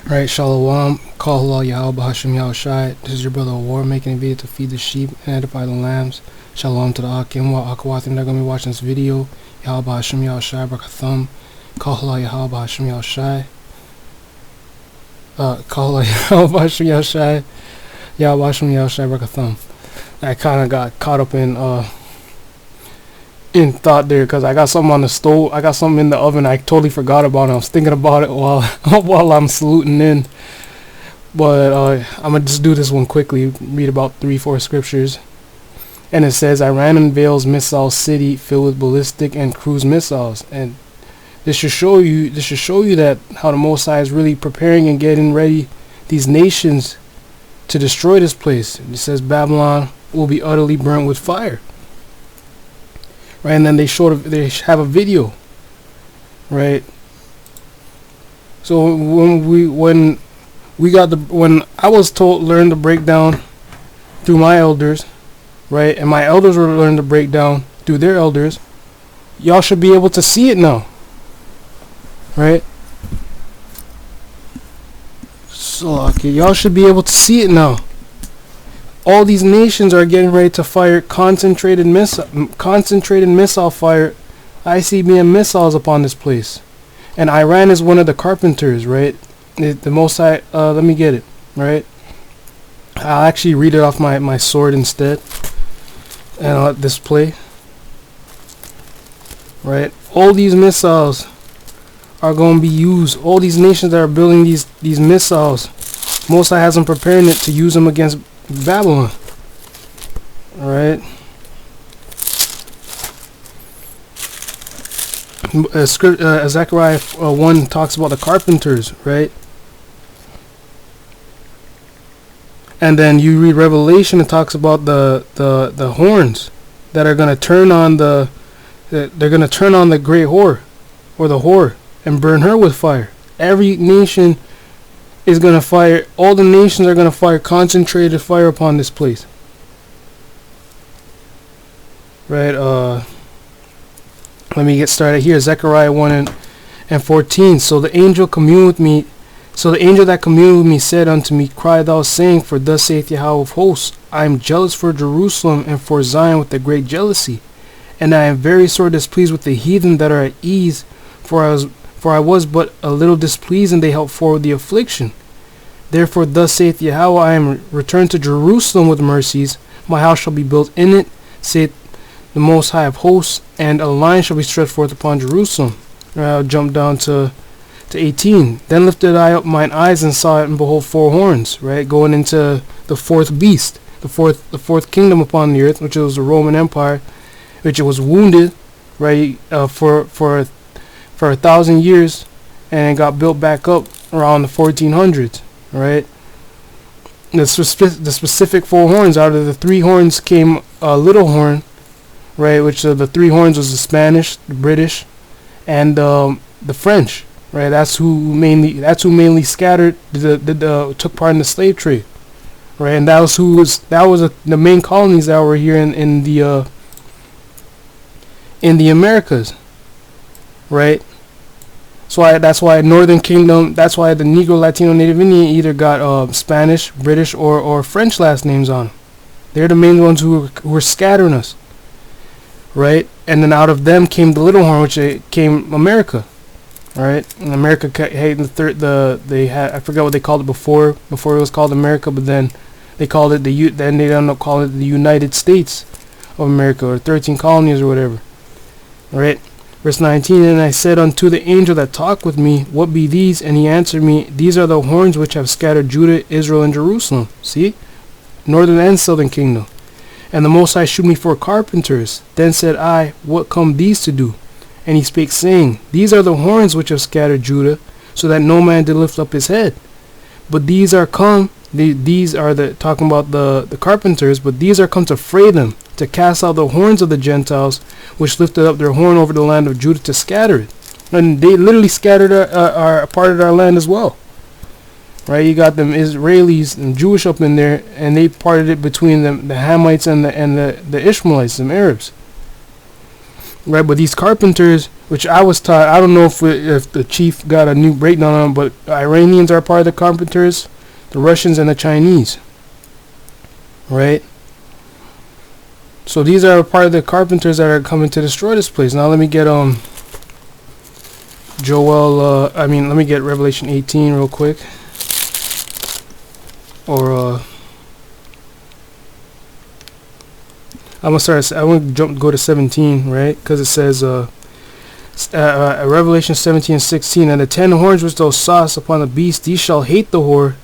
Right, Shalom, Call Halal Yahweh Bahashim Yahushai. This is your brother War making a video to feed the sheep and edify the lambs. Shalom to the Akim, wa Akwathim that are going to be watching this video. Yahweh Bahashim Yahushai, Brakathum. Call Halal Yahweh Bahashim Yahushai. Call Halal Yahweh Bahashim Yahushai. Yahweh Bahashim Yahushai, Brakathum. I kind of got caught up in thought there because I got something on the stove. I got something in the oven. I totally forgot about it. I was thinking about it while I'm saluting in. But I'm going to just do this one quickly. Read about 3-4 scriptures. And it says, Iran unveils missile city filled with ballistic and cruise missiles. And this should show you that how the Most High is really preparing and getting ready these nations to destroy this place. It says Babylon will be utterly burnt with fire. Right, and then they have a video, right? So when I was learned to break down through my elders, right, and my elders were learned to break down through their elders, y'all should be able to see it now, right? So okay, y'all should be able to see it now. All these nations are getting ready to fire concentrated missile fire, ICBM missiles upon this place, and Iran is one of the carpenters, right? The Most High. Let me get it right. I'll actually read it off my sword instead, and I'll let this play. Right, all these missiles are going to be used. All these nations that are building these missiles, Most High has them preparing it to use them against Babylon. Alright. Zechariah 1 talks about the carpenters, right? And then you read Revelation, it talks about the horns that are going to turn on the great whore, or the whore, and burn her with fire. Every nation is going to fire, all the nations are going to fire concentrated fire upon this place. Right, let me get started here. Zechariah 1 and 14. So the angel that communed with me said unto me, Cry thou, saying, For thus saith Yahweh of hosts, I am jealous for Jerusalem and for Zion with a great jealousy, and I am very sore displeased with the heathen that are at ease, for I was but a little displeased, and they helped forward the affliction. Therefore thus saith Yahweh, I am returned to Jerusalem with mercies, my house shall be built in it, saith the Most High of hosts, and a line shall be stretched forth upon Jerusalem. I'll jump down to 18. Then lifted I up mine eyes and saw it, and behold 4 horns, right, going into the fourth beast, the fourth kingdom upon the earth, which was the Roman Empire, which it was wounded, right, for 1,000 years, and it got built back up around the 1400s, right? The specific 4 horns, out of the 3 horns came a little horn, right, which the 3 horns was the Spanish, the British, and the French, right? That's who mainly scattered, took part in the slave trade, right? And that was the main colonies that were here in the Americas, right? So that's why Northern Kingdom, that's why the Negro, Latino, Native Indian either got Spanish, British, or French last names on them. They're the main ones who were scattering us, right? And then out of them came the little horn, which came America, right? And America, hey, they had, I forgot what they called it before it was called America, but then they called it then they ended up calling it the United States of America, or 13 colonies or whatever, right? Verse 19, And I said unto the angel that talked with me, What be these? And he answered me, These are the horns which have scattered Judah, Israel, and Jerusalem. See? Northern and southern kingdom. And the Most High shewed me 4 carpenters. Then said I, What come these to do? And he spake, saying, These are the horns which have scattered Judah, so that no man did lift up his head. But these are come, these are talking about the carpenters, but these are come to fray them, to cast out the horns of the Gentiles, which lifted up their horn over the land of Judah, to scatter it. And they literally scattered our part of our land as well. Right, you got them Israelis and Jewish up in there, and they parted it between the Hamites and the Ishmaelites, some Arabs. Right, but these carpenters which I was taught. I don't know if the chief got a new breakdown on it, but Iranians are part of the carpenters, the Russians and the Chinese, right? So these are part of the carpenters that are coming to destroy this place. Now let me get let me get Revelation 18 real quick. Or I'm gonna go to 17, right? Because it says Revelation 17:16, and the 10 horns which thou sawest upon the beast, these shall hate the whore.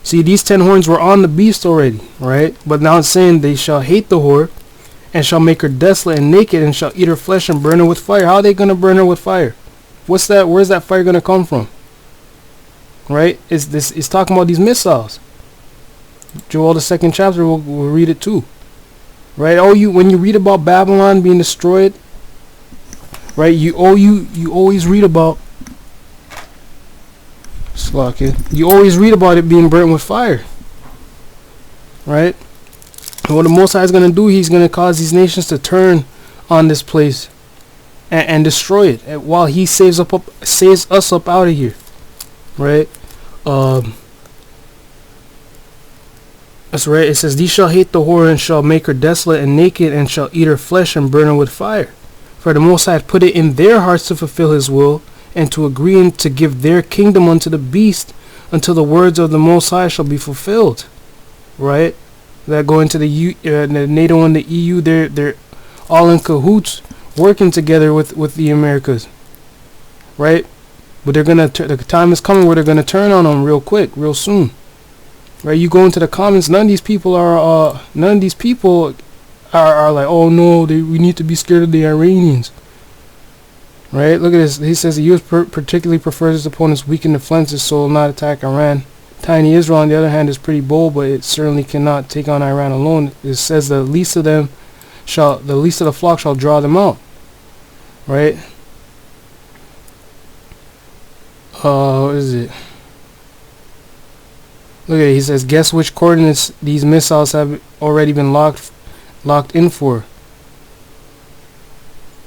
See, these 10 horns were on the beast already, right? But now it's saying they shall hate the whore, and shall make her desolate and naked, and shall eat her flesh and burn her with fire. How are they gonna burn her with fire? What's that? Where's that fire gonna come from? Right? It's talking about these missiles. Joel the 2nd chapter, we'll read it too. Right? When you read about Babylon being destroyed, right? You always read about You always read about it being burnt with fire. Right? And what the Most High is going to do, he's going to cause these nations to turn on this place and destroy it while he saves us up out of here. Right? That's right. It says, these shall hate the whore, and shall make her desolate and naked, and shall eat her flesh and burn her with fire. For the Most High hath put it in their hearts to fulfill his will, and to agree and to give their kingdom unto the beast, until the words of the Most High shall be fulfilled. Right? That go into the NATO and the EU, they're all in cahoots, working together with the Americas. Right? But the time is coming where they're gonna turn on them real quick, real soon. Right? You go into the comments, none of these people are like, oh no, we need to be scared of the Iranians. Right? Look at this. He says the U.S. particularly prefers its opponents weaken the flanks so will not attack Iran. Tiny Israel, on the other hand, is pretty bold, but it certainly cannot take on Iran alone. It says the least of the flock shall draw them out. Right? What is it? Look at it. He says, guess which coordinates these missiles have already been locked in for.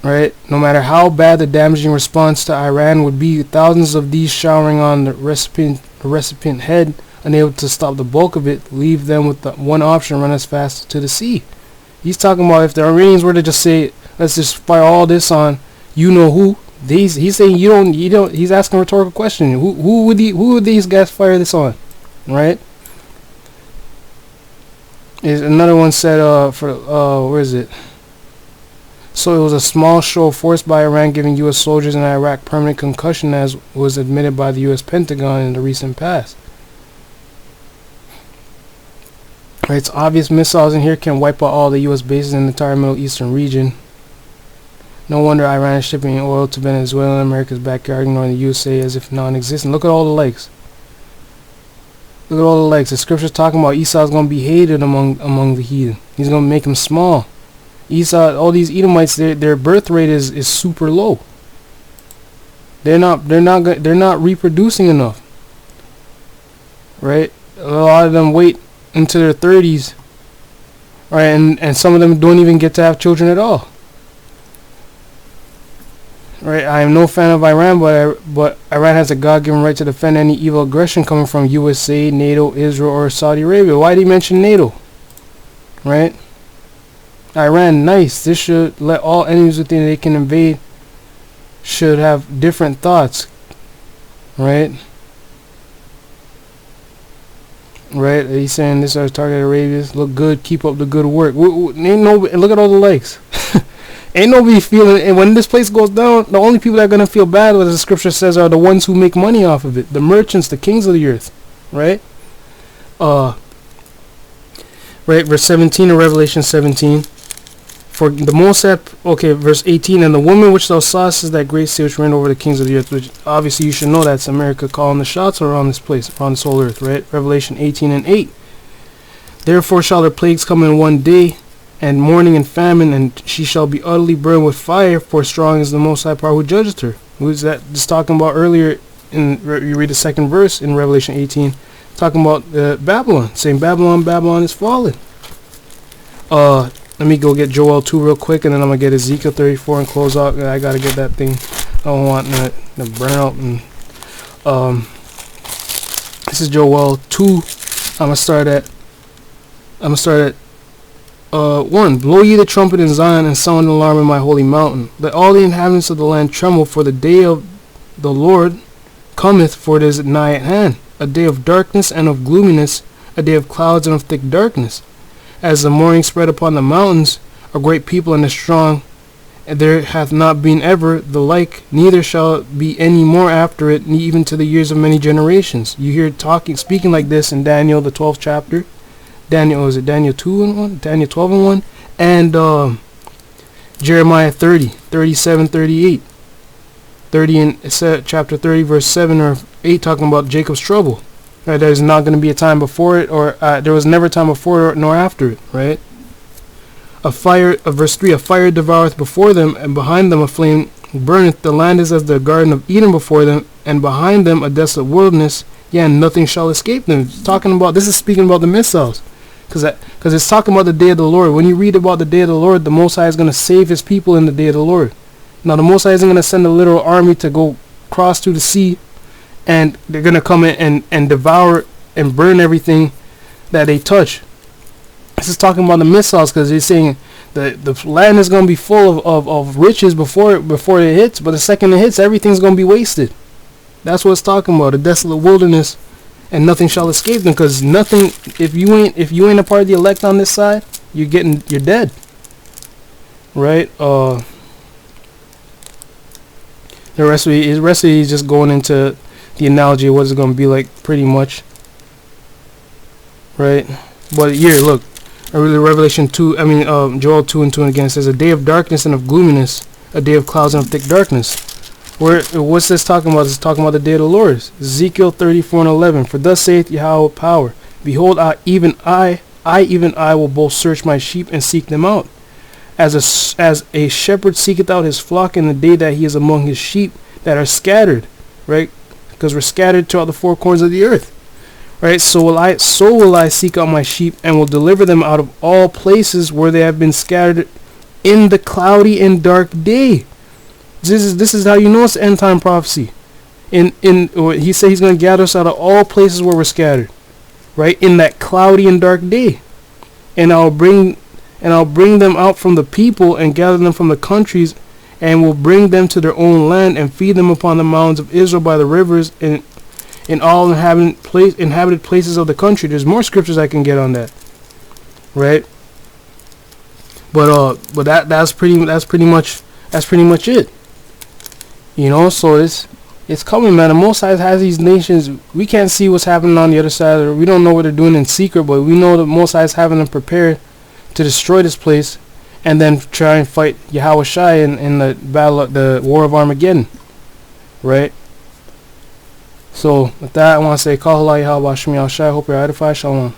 Right? No matter how bad the damaging response to Iran would be, thousands of these showering on the recipient head, unable to stop the bulk of it, leave them with the one option: run as fast to the sea. He's talking about if the Iranians were to just say, let's just fire all this on, you know who? He's saying you don't. He's asking a rhetorical question. Who would these guys fire this on? Right? Is another one said where is it? So it was a small show of force by Iran, giving U.S. soldiers in Iraq permanent concussion, as was admitted by the U.S. Pentagon in the recent past. Right, it's obvious missiles in here can wipe out all the U.S. bases in the entire Middle Eastern region. No wonder Iran is shipping oil to Venezuela in America's backyard, ignoring the USA as if non-existent. Look at all the likes. Look at all the likes. The scripture's talking about Esau's going to be hated among the heathen. He's going to make him small. Esau, all these Edomites, their birth rate is super low. They're not reproducing enough. Right? A lot of them wait into their 30s. Right? And some of them don't even get to have children at all. Right? I am no fan of Iran, but Iran has a God-given right to defend any evil aggression coming from USA, NATO, Israel, or Saudi Arabia. Why did he mention NATO? Right? Iran, nice. This should let all enemies within they can invade should have different thoughts. Right? Right? He's saying this is our target Arabians. Look good. Keep up the good work. Look at all the likes. Ain't nobody feeling, and when this place goes down, the only people that are going to feel bad, what the scripture says, are the ones who make money off of it. The merchants, the kings of the earth. Right? Right, verse 17 of Revelation 17. For the verse 18, and the woman which thou sawest is that great sea which reigned over the kings of the earth, which obviously you should know that's America calling the shots around this place, around this whole earth, right? Revelation 18 and 8. Therefore shall their plagues come in one day, and mourning and famine, and she shall be utterly burned with fire, for strong is the Most High Power who judgeth her. Who is that just talking about earlier? You read the second verse in Revelation 18, talking about Babylon, saying Babylon is fallen. let me go get Joel 2 real quick, and then I'm gonna get Ezekiel 34 and close out. I gotta get that thing. I don't want to burn out. And this is Joel 2. I'm gonna start at 1. Blow ye the trumpet in Zion, and sound an alarm in my holy mountain. Let all the inhabitants of the land tremble, for the day of the Lord cometh, for it is nigh at hand. A day of darkness and of gloominess, a day of clouds and of thick darkness. As the morning spread upon the mountains, a great people and a strong, and there hath not been ever the like, neither shall it be any more after it, even to the years of many generations. You hear speaking like this in Daniel, the 12th chapter. Daniel 2 and 1? Daniel 12 and 1? And Jeremiah 30, 37, 38. 30 in chapter 30, verse 7 or 8, talking about Jacob's trouble. Right, there's not going to be a time before it, or there was never a time before it nor after it, right? Verse 3, a fire devoureth before them, and behind them a flame burneth. The land is as the garden of Eden before them, and behind them a desolate wilderness. Yeah, and nothing shall escape them. This is speaking about the missiles, because it's talking about the day of the Lord. When you read about the day of the Lord, the Most High is going to save his people in the day of the Lord. Now, the Most High isn't going to send a literal army to go cross through the sea, and they're going to come in and devour and burn everything that they touch. This is talking about the missiles, because he's saying the land is going to be full of riches before it hits, but the second it hits, everything's going to be wasted. That's what it's talking about, a desolate wilderness, and nothing shall escape them, because nothing, if you ain't a part of the elect on this side, you're dead. Right? The rest of it is just going into the analogy of what it's going to be like, pretty much. Right? But here, look, Revelation 2, Joel 2 and 2 again, it says, a day of darkness and of gloominess, a day of clouds and of thick darkness. What's this talking about? It's talking about the day of the Lord. Ezekiel 34 and 11, for thus saith Yahweh of power, behold, even I will both search my sheep and seek them out. As a shepherd seeketh out his flock in the day that he is among his sheep that are scattered, right? Because we're scattered throughout the four corners of the earth, right? So will I seek out my sheep, and will deliver them out of all places where they have been scattered in the cloudy and dark day. This is how you know it's end time prophecy. He said he's going to gather us out of all places where we're scattered, right? In that cloudy and dark day, and I'll bring them out from the people and gather them from the countries, and will bring them to their own land and feed them upon the mountains of Israel by the rivers and in all inhabited places of the country. There's more scriptures I can get on that, right? But that's pretty much it. You know, so it's coming, man. The Most High has these nations. We can't see what's happening on the other side, or we don't know what they're doing in secret, but we know the Most High is having them prepared to destroy this place, and then try and fight Yahweh Shai in the battle, the War of Armageddon, right? So with that, I want to say, Kal Yahweh Shai. Hope you're edified. Shalom.